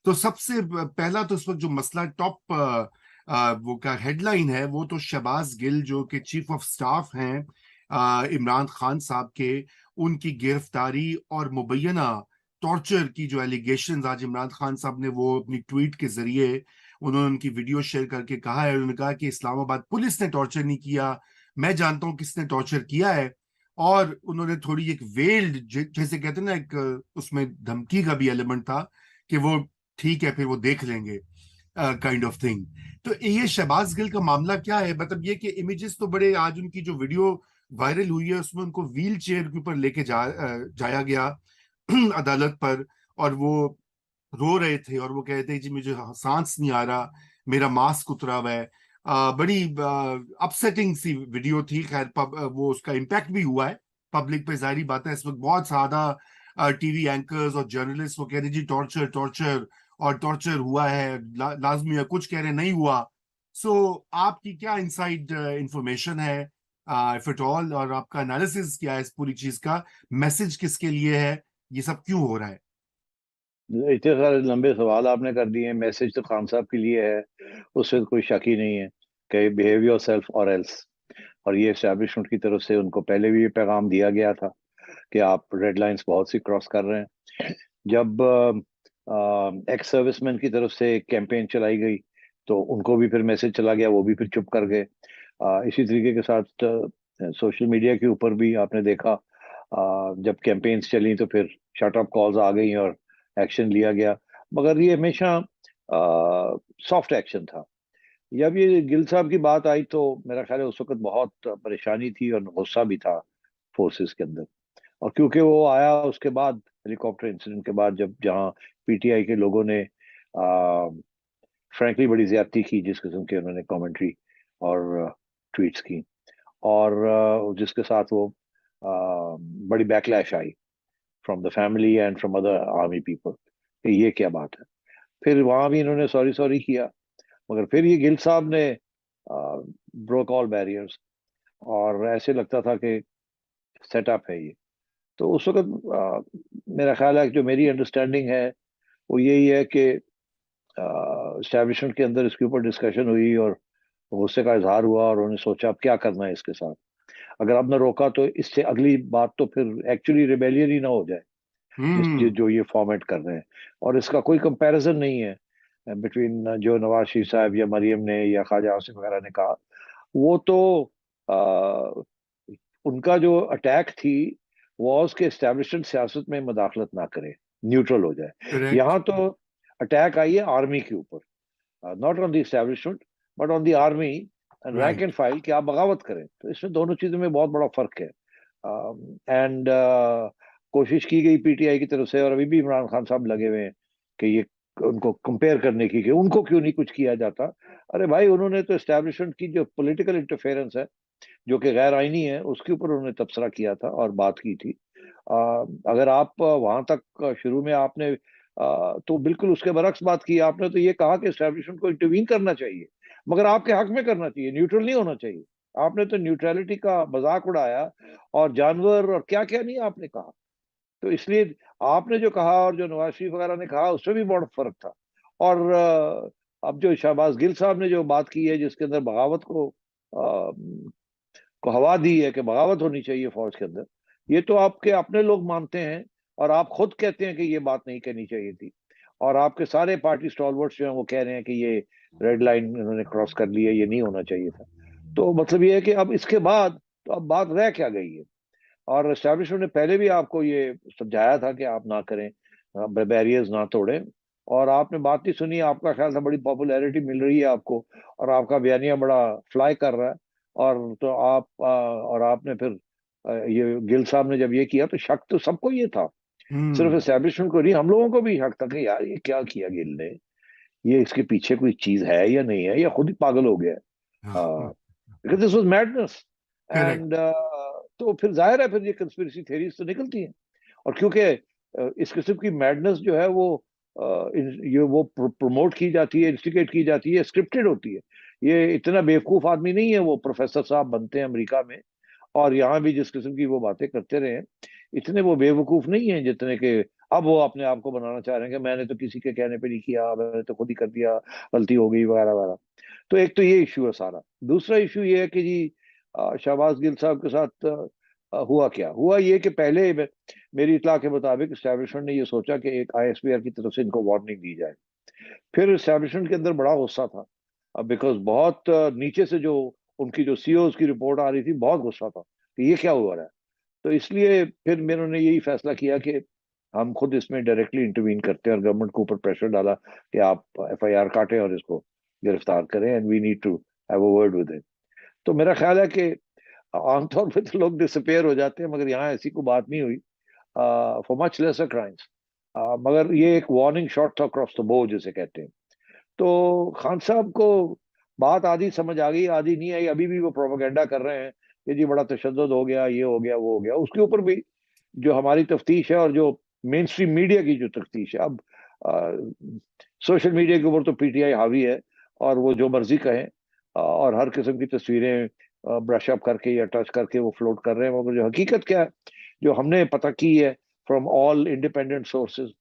तो सबसे पहला तो इस वक्त जो मसला टॉप वो का हेडलाइन है, वो तो शहबाज गिल जो कि चीफ ऑफ स्टाफ हैं इमरान खान साहब के, उनकी गिरफ्तारी और मुबैना टॉर्चर की जो एलिगेशंस आज इमरान खान साहब ने वो अपनी ट्वीट के जरिए उन्होंने उनकी वीडियो शेयर करके कहा है। उन्होंने कहा कि इस्लामाबाद पुलिस ने टॉर्चर नहीं किया, मैं जानता हूं किसने टॉर्चर किया है। और उन्होंने थोड़ी एक वेल्ड, जैसे कहते हैं ना, एक उसमें धमकी का भी एलिमेंट था कि वो ठीक है फिर वो देख लेंगे, काइंड ऑफ थिंग। तो ये शहबाज गिल का मामला क्या है? मतलब ये कि इमेजेस तो बड़े, आज उनकी जो वीडियो वायरल हुई है उसमें उनको व्हील चेयर के ऊपर लेके जाया गया अदालत पर, और वो रो रहे थे और वो कह रहे थे जी मुझे सांस नहीं आ रहा, मेरा मास्क उतरा हुआ है। बड़ी अपसेटिंग सी वीडियो थी। खैर वो उसका इम्पैक्ट भी हुआ है पब्लिक पे, जाहिर बात है। इस वक्त बहुत ज्यादा टीवी एंकर्स और जर्नलिस्ट वो कह रहे जी टॉर्चर टॉर्चर, और टॉर्चर हुआ है, लाजमी है, कुछ कह रहे नहीं हुआ। सो आपकी क्या इनसाइड इंफॉर्मेशन है, इफ एट ऑल, और आपका एनालिसिस क्या है इस पूरी चीज का? मैसेज किसके लिए है, ये सब क्यों हो रहा है? इतने सारे लंबे सवाल आपने कर दिए। मैसेज तो खान साहब के लिए है, उससे तो कोई शक ही नहीं है कि बिहेव योर सेल्फ और एल्स। और ये एस्टैब्लिशमेंट की तरफ से उनको पहले भी ये पैगाम दिया गया था कि आप रेड लाइंस बहुत सी क्रॉस कर रहे हैं। जब एक्स सर्विसमैन की तरफ से कैंपेन चलाई गई तो उनको भी फिर मैसेज चला गया, वो भी फिर चुप कर गए। इसी तरीके के साथ सोशल मीडिया के ऊपर भी आपने देखा, जब कैंपेन्स चली तो फिर शट अप कॉल्स आ गई और एक्शन लिया गया। मगर ये हमेशा सॉफ्ट एक्शन था। जब ये गिल साहब की बात आई तो मेरा ख्याल है उस वक्त बहुत परेशानी थी और गुस्सा भी था फोर्सेस के अंदर। और क्योंकि वो आया उसके बाद, हेलीकॉप्टर इंसिडेंट के बाद, जब जहां पीटीआई के लोगों ने फ्रैंकली बड़ी ज्यादती की, जिस किस्म के उन्होंने कमेंट्री और ट्वीट्स की, और जिसके साथ वो बड़ी backlash I from the family and from other army people कि ये क्या बात है। फिर वहां भी इन्होंने सॉरी सॉरी किया, मगर फिर ये गिल साहब ने ब्रोक ऑल बैरियर्स, और ऐसे लगता था कि सेटअप है ये। तो उस वक्त मेरा ख्याल है कि जो मेरी अंडरस्टैंडिंग है वो यही है कि एस्टैब्लिशमेंट के अंदर इसके ऊपर डिस्कशन हुई और गुस्से का इजहार हुआ, और उन्होंने सोचा अब क्या करना है इसके साथ। अगर आपने रोका तो इससे अगली बात तो फिर एक्चुअली रिबेलियन ही ना हो जाए, हम्म। जो ये फॉर्मेट कर रहे हैं। और इसका कोई कंपैरिजन नहीं है बिटवीन जो नवाज शरीफ साहब या मरियम ने या ख्वाजा आसिफ वगैरह ने कहा। वो तो आ, उनका जो अटैक थी वॉज के एस्टेब्लिशमेंट सियासत में मदाखलत ना करे, न्यूट्रल हो जाए। करेक्ट। यहाँ तो अटैक आई है आर्मी के ऊपर, not on the establishment but on the army and rank right. And file, कि आप बगावत करें। तो इसमें दोनों चीजों में बहुत बड़ा फर्क है। एंड कोशिश की गई पीटीआई की तरफ से, और अभी भी इमरान खान साहब लगे हुए हैं कि ये उनको कंपेयर करने की कि उनको क्यों नहीं कुछ किया जाता। अरे भाई, उन्होंने तो एस्टेब्लिशमेंट की जो पॉलिटिकल इंटरफेरेंस है जो कि गैर आईनी है उसके ऊपर उन्होंने तबसरा किया था और बात की थी। अगर आप वहां तक शुरू में आपने तो बिल्कुल उसके बरक्स बात की। आपने तो ये कहा कि एस्टेब्लिशमेंट को इंटरवीन करना चाहिए, मगर आपके हक में करना चाहिए, न्यूट्रल नहीं होना चाहिए। आपने तो न्यूट्रलिटी का मजाक उड़ाया और जानवर और क्या क्या नहीं आपने कहा। तो इसलिए आपने जो कहा और जो नवाज शरीफ वगैरह ने कहा उसमें भी बहुत फर्क था। और अब जो शहबाज गिल साहब ने जो बात की है जिसके अंदर बगावत को हवा दी है कि बगावत होनी चाहिए फौज के अंदर, ये तो आपके अपने लोग मानते हैं और आप खुद कहते हैं कि ये बात नहीं कहनी चाहिए थी। और आपके सारे पार्टी स्टॉलवर्ड्स जो हैं वो कह रहे हैं कि ये रेड लाइन इन्होंने क्रॉस कर ली है, ये नहीं होना चाहिए था। तो मतलब ये है कि अब इसके बाद तो अब बात रह क्या गई है। और एस्टैब्लिशमेंट ने पहले भी आपको ये समझाया था कि आप ना करें, बैरियर्स ना तोड़ें, और आपने बात नहीं सुनी। आपका ख्याल था बड़ी पॉपुलैरिटी मिल रही है आपको और आपका बयानिया बड़ा फ्लाई कर रहा है। और तो आप और आपने फिर ये गिल साहब ने जब ये किया तो शक तो सबको ये था, सिर्फ हम्म। एस्टैब्लिशमेंट को नहीं, हम लोगों को भी शक था कि यार ये क्या किया गिल ने, ये इसके पीछे कोई चीज है या नहीं है, या खुद ही पागल हो गया। Because this was madness. Correct. And तो फिर जाहिर है फिर ये कंस्पिरेसी थ्योरीज तो निकलती हैं। और क्योंकि इस किस्म की मैडनेस जो है वो ये वो प्रमोट की जाती है, इंस्टिगेट की जाती है, स्क्रिप्टेड होती है। ये इतना बेवकूफ आदमी नहीं है वो प्रोफेसर साहब बनते हैं अमेरिका में और यहाँ भी जिस किस्म की वो बातें करते रहे हैं, इतने वो बेवकूफ नहीं है जितने के अब वो अपने आप को बनाना चाह रहे हैं कि मैंने तो किसी के कहने पे नहीं किया, मैंने तो खुद ही कर दिया, गलती हो गई वगैरह वगैरह। तो एक तो ये इशू है सारा। दूसरा इशू ये है कि जी शहबाज गिल साहब के साथ हुआ क्या हुआ, ये कि पहले मेरी इत्तला के मुताबिक इस्टेब्लिशमेंट ने ये सोचा कि एक आईएसपीआर की तरफ से इनको वार्निंग दी जाए। फिर इस्टेब्लिशमेंट के अंदर बड़ा गुस्सा था, बिकॉज बहुत नीचे से जो उनकी जो सीईओ की रिपोर्ट आ रही थी, बहुत गुस्सा था कि ये क्या हुआ रहा है। तो इसलिए फिर मैंने यही फैसला किया कि हम खुद इसमें डायरेक्टली इंटरवीन करते हैं, और गवर्नमेंट को ऊपर प्रेशर डाला कि आप एफआईआर काटें और इसको गिरफ्तार करें, and we need to have a word with him. तो मेरा ख्याल है कि आमतौर पर तो लोग डिसअपेयर हो जाते हैं, मगर यहाँ ऐसी कोई बात नहीं हुई फॉर मच लेसर क्राइम्स। मगर ये एक वार्निंग शॉट था अक्रॉस द बोर्ड जिसे कहते हैं। तो खान साहब को बात आधी समझ आ गई, आधी नहीं आई। अभी भी वो प्रोपेगेंडा कर रहे हैं कि जी बड़ा तशद्दुद हो गया, ये हो गया, वो हो गया। उसके ऊपर भी जो हमारी तफ्तीश है और जो मेन स्ट्रीम मीडिया की जो तफ्तीश है, अब सोशल मीडिया के ऊपर तो पीटीआई हावी है, और वो जो मर्जी कहें, और हर किस्म की तस्वीरें ब्रश अप करके या टच करके वो फ्लोट कर रहे हैं। मगर जो हकीकत क्या है, जो हमने पता की है फ्रॉम ऑल इंडिपेंडेंट सोर्सेज,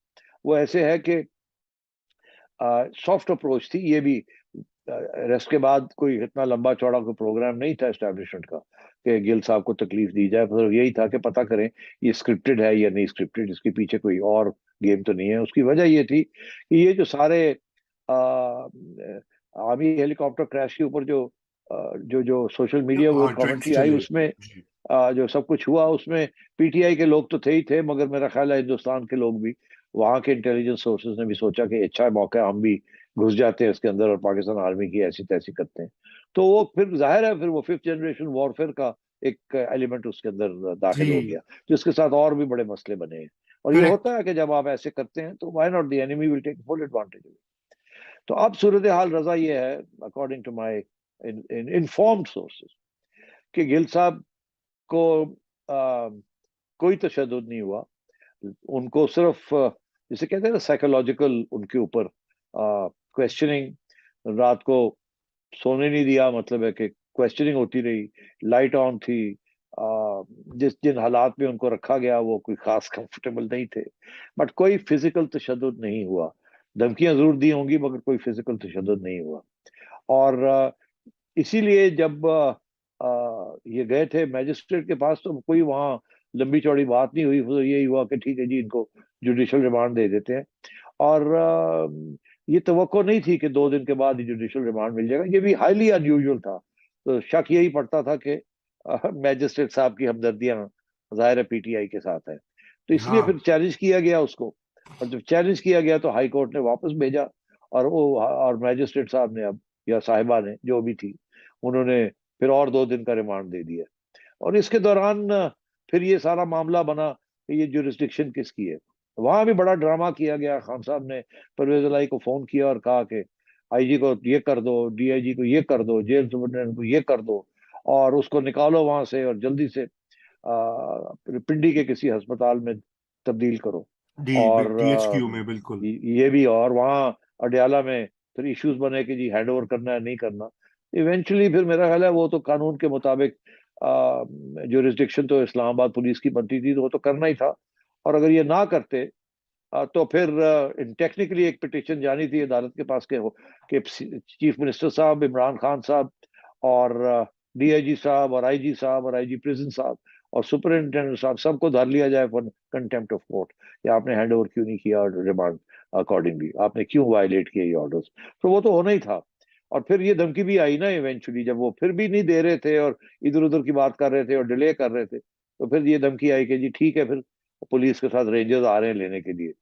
वो ऐसे है कि सॉफ्ट अप्रोच थी। ये भी अरेस्ट के बाद कोई इतना लंबा चौड़ा कोई प्रोग्राम नहीं था एस्टेब्लिशमेंट का कि गिल साहब को तकलीफ दी जाए। मतलब यही था कि पता करें ये स्क्रिप्टेड है या नहीं स्क्रिप्टेड, इसके पीछे कोई और गेम तो नहीं है। उसकी वजह ये थी कि ये जो सारे आर्मी हेलीकॉप्टर क्रैश के ऊपर जो जो सोशल मीडिया वो हाँ, ट्रेंड्स कमेंट्री आई, चले उसमें जी। जो सब कुछ हुआ, उसमें पीटीआई के लोग तो थे ही थे, मगर मेरा ख्याल है हिंदुस्तान के लोग भी, वहां के इंटेलिजेंस सोर्सेज ने भी सोचा कि अच्छा मौका है, हम भी घुस जाते हैं इसके अंदर और पाकिस्तान आर्मी की ऐसी तैसी करते हैं। तो वो फिर जाहिर है, फिर वो फिफ्थ जनरेशन वॉरफेयर का एक एलिमेंट उसके अंदर दाखिल हो जी, गया, जिसके साथ और भी बड़े मसले बने हैं। और ये करेक्ट। होता है कि जब आप ऐसे करते हैं तो why not the enemy will take full advantage. तो अब सूरत हाल रजा ये है, according to my informed sources, कि गिल साहब को आ, कोई तशद्दुद नहीं हुआ। उनको सिर्फ जिसे कहते हैं ना साइकोलॉजिकल, उनके ऊपर क्वेश्चनिंग, रात को सोने नहीं दिया, मतलब है कि क्वेश्चनिंग होती रही, लाइट ऑन थी। जिस जिन हालात में उनको रखा गया वो कोई खास कंफर्टेबल नहीं थे, बट कोई फिजिकल तशद्दुद नहीं हुआ। धमकियां जरूर दी होंगी, मगर कोई फिजिकल तशद्दुद नहीं हुआ। और इसीलिए जब ये गए थे मैजिस्ट्रेट के पास, तो कोई वहाँ लंबी चौड़ी बात नहीं हुई। तो यही हुआ कि ठीक है जी, इनको जुडिशल रिमांड दे देते हैं। और ये तवक्को नहीं थी कि 2 दिन के बाद ही जुडिशल रिमांड मिल जाएगा। ये भी हाईली अनयूजुअल था। तो शक यही पड़ता था कि मैजिस्ट्रेट साहब की हमदर्दियां जाहिर है पीटीआई के साथ है। तो इसलिए हाँ, फिर चैलेंज किया गया उसको। और जब चैलेंज किया गया तो हाई कोर्ट ने वापस भेजा, और वो और मैजिस्ट्रेट साहब ने अब, या साहिबा ने जो भी थी, उन्होंने फिर और 2 दिन का रिमांड दे दिया। और इसके दौरान फिर ये सारा मामला बना कि ये जुरिस्डिक्शन किसकी है। वहां भी बड़ा ड्रामा किया गया। खान साहब ने परवेज इलाही को फोन किया और कहा कि आईजी को ये कर दो, डीआईजी को ये कर दो, जेल सुपरिटेंडेंट को ये कर दो, और उसको निकालो वहां से और जल्दी से पिंडी के किसी अस्पताल में तब्दील करो। डी और टीएचक्यू में बिल्कुल। ये भी, और वहाँ अडयाला में फिर इश्यूज बने कि जी हैंड ओवर करना है नहीं करना। इवेंचुअली फिर मेरा ख्याल है वो तो कानून के मुताबिक जुरिस्डिक्शन तो इस्लामाबाद पुलिस की बनती थी, तो वो तो करना ही था। और अगर ये ना करते तो फिर टेक्निकली एक पिटिशन जानी थी अदालत के पास कि चीफ मिनिस्टर साहब, इमरान खान साहब, और डीआईजी साहब, और आईजी साहब, और आईजी प्रिजन साहब, और सुपरिंटेंडेंट साहब, सबको धर लिया जाए फॉर कंटेम्प्ट ऑफ कोर्ट। या आपने हैंड ओवर क्यों नहीं किया, और रिमांड अकॉर्डिंगली आपने क्यों वायलेट किए ये ऑर्डर्स। तो वो तो होना ही था। और फिर ये धमकी भी आई ना इवेंचुअली, जब वो फिर भी नहीं दे रहे थे और इधर उधर की बात कर रहे थे और डिले कर रहे थे, तो फिर ये धमकी आई कि जी ठीक है, फिर पुलिस के साथ रेंजर्स आ रहे हैं लेने के लिए।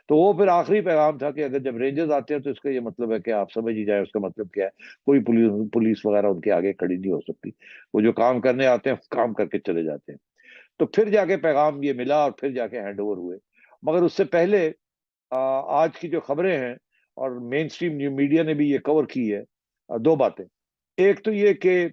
तो वो फिर आखिरी पैगाम था कि अगर जब रेंजर्स आते हैं तो इसका ये मतलब है कि आप समझ ही जाए उसका मतलब क्या है। कोई पुलिस पुलिस वगैरह उनके आगे खड़ी नहीं हो सकती। वो जो काम करने आते हैं काम करके चले जाते हैं। तो फिर जाके पैगाम ये मिला और फिर जाके हैंड ओवर हुए। मगर उससे पहले आज की जो खबरें हैं, और मेन स्ट्रीम मीडिया ने भी ये कवर की है, 2 बातें। एक तो ये कि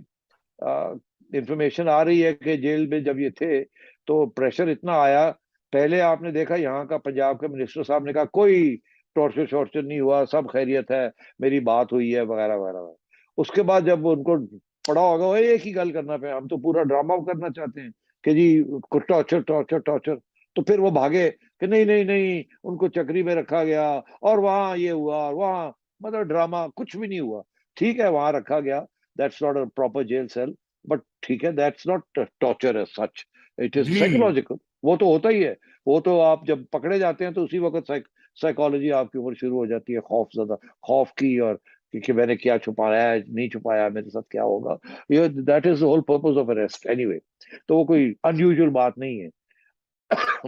इंफॉर्मेशन आ रही है कि जेल में जब ये थे तो प्रेशर इतना आया। पहले आपने देखा यहाँ का पंजाब के मिनिस्टर साहब ने कहा कोई टॉर्चर शॉर्चर नहीं हुआ, सब खैरियत है, मेरी बात हुई है वगैरह वगैरह। उसके बाद जब उनको पड़ा होगा, वो एक ही गल करना पे, हम तो पूरा ड्रामा करना चाहते हैं कि जी टॉर्चर टॉर्चर टॉर्चर। तो फिर वो भागे कि नहीं नहीं नहीं उनको चक्री में रखा गया और वहां ये हुआ और वहां, मतलब ड्रामा कुछ भी नहीं हुआ। ठीक है वहां रखा गया, that's not a proper jail cell, but ठीक है that's not torture as such, it is जी साइकोलॉजिकल। वो तो होता ही है। वो तो आप जब पकड़े जाते हैं तो उसी वक्त साइकोलॉजी आपके ऊपर शुरू हो जाती है, खौफ ज्यादा, खौफ की, और कि मैंने क्या छुपाया है, नहीं छुपाया, मेरे साथ क्या होगा। ये that is the whole purpose of arrest anyway. तो वो कोई अनयूजुअल बात नहीं है।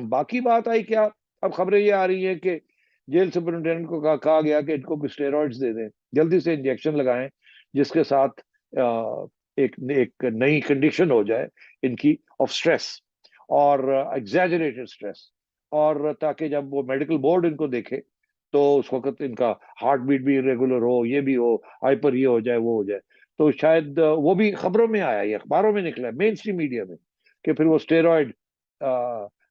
बाकी बात आई क्या, अब खबरें ये आ रही हैं कि जेल सुपरिटेंडेंट को कहा गया कि इनको कुछ स्टेरॉइड्स दे दें, जल्दी से इंजेक्शन लगाएं, जिसके साथ एक एक नई कंडीशन हो जाए इनकी ऑफ स्ट्रेस, और एग्जैजरेटेड स्ट्रेस, और ताकि जब वो मेडिकल बोर्ड इनको देखे तो उस वक्त इनका हार्ट बीट भी रेगुलर हो, ये भी हो, हाइपर ये हो जाए, वो हो जाए। तो शायद वो भी खबरों में आया, ये अखबारों में निकला, मेन स्ट्रीम मीडिया में, कि फिर वो स्टेरॉइड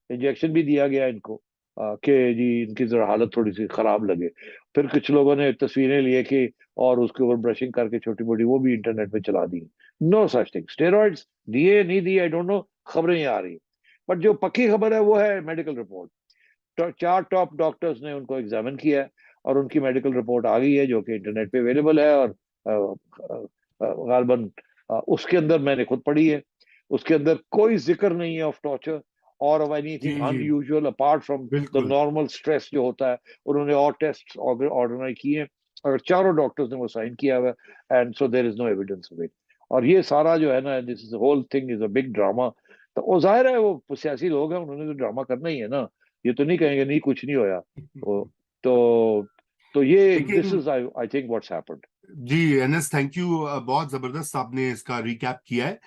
इंजेक्शन भी दिया गया इनको, कि जी इनकी जरा हालत थोड़ी सी खराब लगे। फिर कुछ लोगों ने तस्वीरें लिए कि और उसके ऊपर ब्रशिंग करके छोटी मोटी वो भी इंटरनेट पे चला दी। नो सच थिंग, स्टेरॉइड्स दिए नहीं दिए आई डोंट नो, खबरें ही आ रही। बट जो पक्की खबर है वो है मेडिकल रिपोर्ट। तो 4 टॉप डॉक्टर्स ने उनको एग्जामिन किया है और उनकी मेडिकल रिपोर्ट आ गई है, जो कि इंटरनेट पे अवेलेबल है, और गालबन उसके अंदर मैंने खुद पढ़ी है। उसके अंदर कोई जिक्र नहीं है ऑफ टॉर्चर और ऑफ जी एनीथिंग जी अनयूजुअल अपार्ट फ्रॉम द बिल्कुल। नॉर्मल स्ट्रेस जो होता है। उन्होंने और टेस्ट ऑर्गेनाइज किए हैं, और चारों डॉक्टर्स ने वो साइन किया हुआ है, and so there is no evidence of it. और ये सारा जो है ना, this is whole thing is a big drama. तो वो जाहिर है वो सियासी लोग हैं, उन्होंने तो ड्रामा करना ही है ना। ये तो नहीं कहेंगे नहीं कुछ नहीं होया। तो तो ये दिस लेकिन is I I think what's happened. जी एनएस, थैंक यू, बहुत जबरदस्त आपने इसका रिकैप किया है।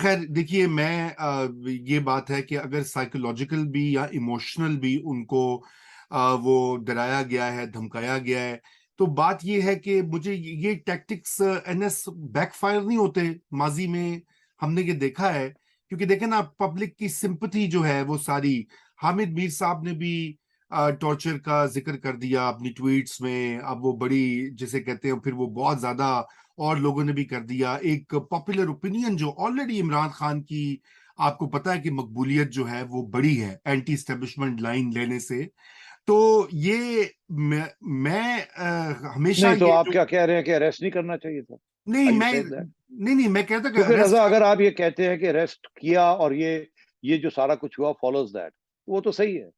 खैर देखिए, मैं ये बात है कि अगर साइकोलॉजिकल भी या इमोशनल भी उनको वो डराया गया है, धमकाया गया है, तो बात ये है कि मुझे ये टैक्टिक्स एनएस बैकफायर नहीं होते माजी में? हमने ये देखा है, क्योंकि देखे ना, पब्लिक की सिंपथी जो है वो सारी, हामिद मीर साहब ने भी टॉर्चर का जिक्र कर दिया अपनी ट्वीट्स में, अब वो बड़ी जिसे कहते हैं, फिर वो बहुत ज्यादा और लोगों ने भी कर दिया। एक पॉपुलर ओपिनियन जो ऑलरेडी इमरान खान की, आपको पता है कि मकबूलियत जो है वो बड़ी है एंटी एस्टेब्लिशमेंट लाइन लेने से। तो ये हमेशा नहीं तो ये आप जो, क्या कह रहे हैं कि अरेस्ट नहीं करना चाहिए था? नहीं आर यू मैं सेइंग दैट? नहीं नहीं, मैं कहता कि क्योंकि अरेस्ट, रजा अगर आप ये कहते हैं कि अरेस्ट किया और ये जो सारा कुछ हुआ फॉलोज दैट, वो तो सही है।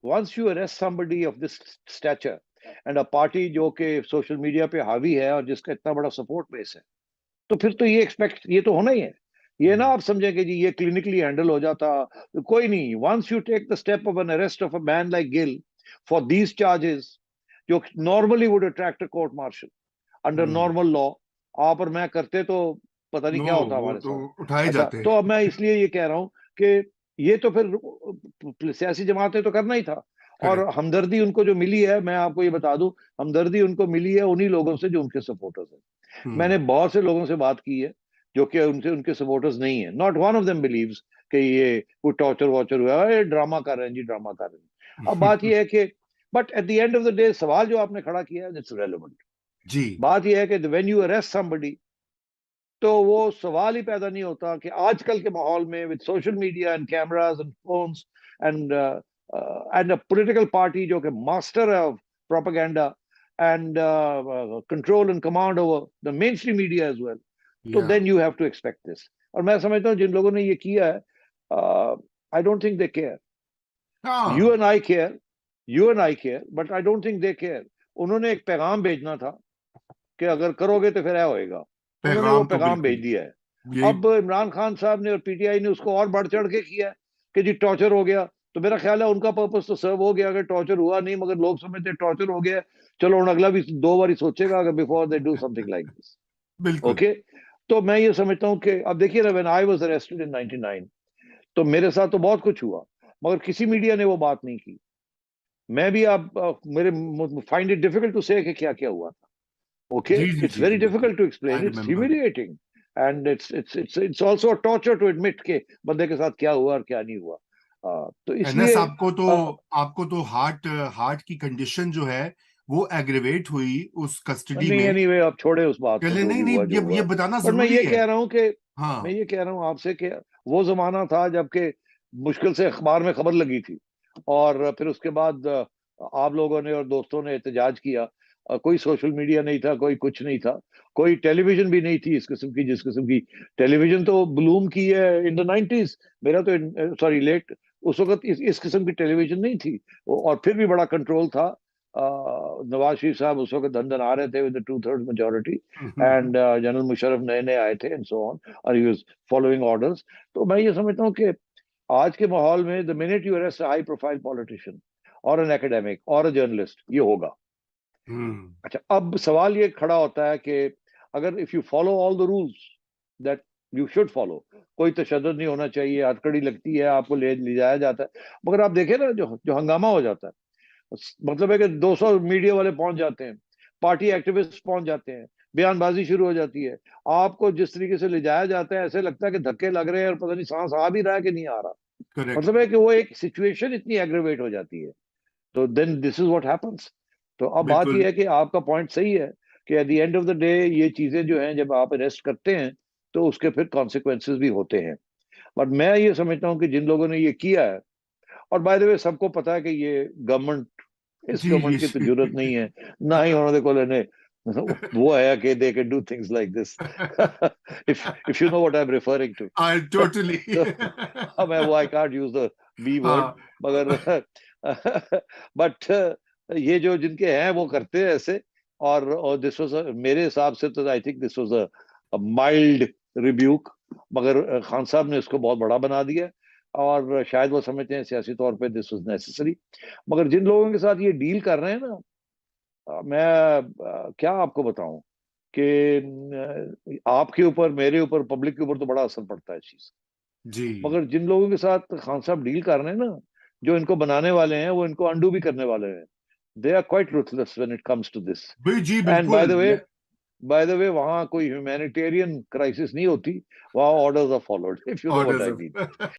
Once you arrest somebody of this stature and a party जो कि सोशल मीडिया पे हावी है और जिसका इतना बड़ा सपोर्ट बेस है, तो फिर तो ये एक्सपेक्ट, ये तो होना ही है। ये ना आप समझें कि जी ये क्लिनिकली हैंडल हो जाता, कोई नहीं। Once you take the step of an arrest of a man like Gill for these charges, जो normally would attract a court martial under normal law, आप और मैं करते तो पता नहीं नो, क्या होता वो हमारे तो साथ। उठाए अच्छा, जाते तो हैं। अब मैं इसलिए ये कह रहा हूं कि ये तो फिर सियासी जमातें तो करना ही था। और करेक्ट। हमदर्दी उनको जो मिली है, मैं आपको ये बता दूं, हमदर्दी उनको मिली है उन्हीं लोगों से जो उनके सपोर्टर्स हैं। हम्म। मैंने बहुत से लोगों से बात की है जो कि उनसे उनके सपोर्टर्स नहीं है। Not one of them believes कि ये कोई टॉर्चर वॉर्चर हुआ है, ये ड्रामा कर रहे हैं जी, ड्रामा कर रहे हैं। अब बात ये है कि but at the end of the day सवाल जो आपने खड़ा किया है इट्स रेलेवेंट। जी बात यह है कि व्हेन यू अरेस्ट समबडी, तो वो सवाल ही पैदा नहीं होता कि आजकल के माहौल में with social media and cameras and phones and and a political party जो कि मास्टर है of propaganda and control and command over the mainstream media as well, तो या then you have to expect this. और मैं समझता हूँ जिन लोगों ने ये किया है, I don't think they care. You हाँ, and I care, you and I care, but I don't think they care. उन्होंने एक पैगाम भेजना था कि अगर करोगे तो फिर क्या होएगा। उन्होंने वो पैगाम तो पैगाम भेज बिल्कुल दिया है। यही। अब इमरान खान साहब ने और पीटीआई ने उसको और बढ़ चढ़ के किया है कि जी टॉर्चर हो गया। तो मेरा ख्याल है उनका पर्पस तो सर्व हो गया, अगर टॉर्चर हुआ नहीं, मगर लोग समझते टॉर्चर हो गया, चलो उन अगला भी 2 बार सोचेगा अगर before they do something like this. बिल्कुल। ओके। तो मैं ये समझता हूँ कि अब देखिए ना, when I was arrested in 99, तो मेरे साथ तो बहुत कुछ हुआ, मगर किसी मीडिया ने वो बात नहीं की। मैं भी आप मेरे फाइंड इट डिफिकल्ट टू से कि क्या क्या हुआ था। Okay, ji ji it's ji very जी बिल्कुल। difficult to I explain. It's remember. humiliating, and it's also a torture to admit के बंदे के साथ क्या हुआ और क्या नहीं हुआ। तो एनएस, इसलिए आपको तो हार्ट हार्ट की कंडीशन जो है वो एग्रीवेट हुई उस कस्टडी नहीं, में। एनीवे आप छोड़े उस बात को, चले, जो नहीं भी नहीं, हुआ जो ये हुआ। बताना बट मैं जरूरी ये है। कह रहा हूँ कि मैं हाँ। ये कह रहा हूँ आपसे कि वो जमाना था जबकि मुश्किल से अखबार में खबर लगी थी, और फिर उसके बाद आप लोगों ने और दोस्तों ने एहतजाज किया। कोई सोशल मीडिया नहीं था, कोई कुछ नहीं था, कोई टेलीविजन भी नहीं थी इस किस्म की जिस किस्म की टेलीविजन तो ब्लूम की है इन द 90s। मेरा तो सॉरी लेट, उस वक्त इस किस्म की टेलीविजन नहीं थी। और फिर भी बड़ा कंट्रोल था। नवाज शरीफ साहब उस वक्त धन आ रहे थे with 2/3 majority, and general Musharraf नए नए आए थे एंड सो ऑन, और ही वाज फॉलोइंग ऑर्डर्स। तो मैं ये समझता हूँ कि आज के माहौल में the minute you arrest high profile politician और एन एकेडमिक और अ जर्नलिस्ट, ये होगा। अच्छा, अब सवाल ये खड़ा होता है कि अगर if you follow all the rules that you should follow, कोई तशद्दुद नहीं होना चाहिए, हथकड़ी लगती है, आपको ले जाया जाता है, मगर आप देखें ना जो जो हंगामा हो जाता है, मतलब है कि 200 मीडिया वाले पहुंच जाते हैं, पार्टी एक्टिविस्ट पहुंच जाते हैं, बयानबाजी शुरू हो जाती है, आपको जिस तरीके से ले जाया जाता है ऐसे लगता है कि धक्के लग रहे हैं और पता नहीं सांस आ भी रहा है कि नहीं आ रहा। करेक्ट। मतलब है कि वो एक सिचुएशन इतनी एग्रेवेट हो जाती है। तो then this is what happens. तो अब बात बिल्कुल यह है कि आपका पॉइंट सही है कि at the end of the day ये चीजें जो हैं जब आप अरेस्ट करते हैं तो उसके फिर कॉन्सिक्वेंसेस भी होते हैं। बट मैं ये समझता हूँ कि जिन लोगों ने ये किया है, और बाय द वे सबको पता है कि ये गवर्नमेंट, इस जी जी गवर्नमेंट की तो जी जरूरत नहीं है, ना ही उन्होंने को लेने वो है कि they can do things like this. If you know what I am referring to. I totally तो अब मैं वो I can't use the B word, हाँ मगर बट ये जो जिनके हैं वो करते हैं ऐसे। और दिस वाज मेरे हिसाब से तो I think this was a mild rebuke, मगर खान साहब ने इसको बहुत बड़ा बना दिया, और शायद वो समझते हैं सियासी तौर पे दिस वाज नेसेसरी। मगर जिन लोगों के साथ ये डील कर रहे हैं ना, मैं क्या आपको बताऊं कि आपके ऊपर, मेरे ऊपर, पब्लिक के ऊपर तो बड़ा असर पड़ता है इस चीज। जी मगर जिन लोगों के साथ खान साहब डील कर रहे हैं ना, जो इनको बनाने वाले हैं वो इनको अंडू भी करने वाले हैं। They are quite ruthless when it comes to this. जी एंड बिल्कुल बाय द वे वहां कोई ह्यूमैनिटेरियन क्राइसिस नहीं होती, वहां orders are followed, if you know what I mean. Orders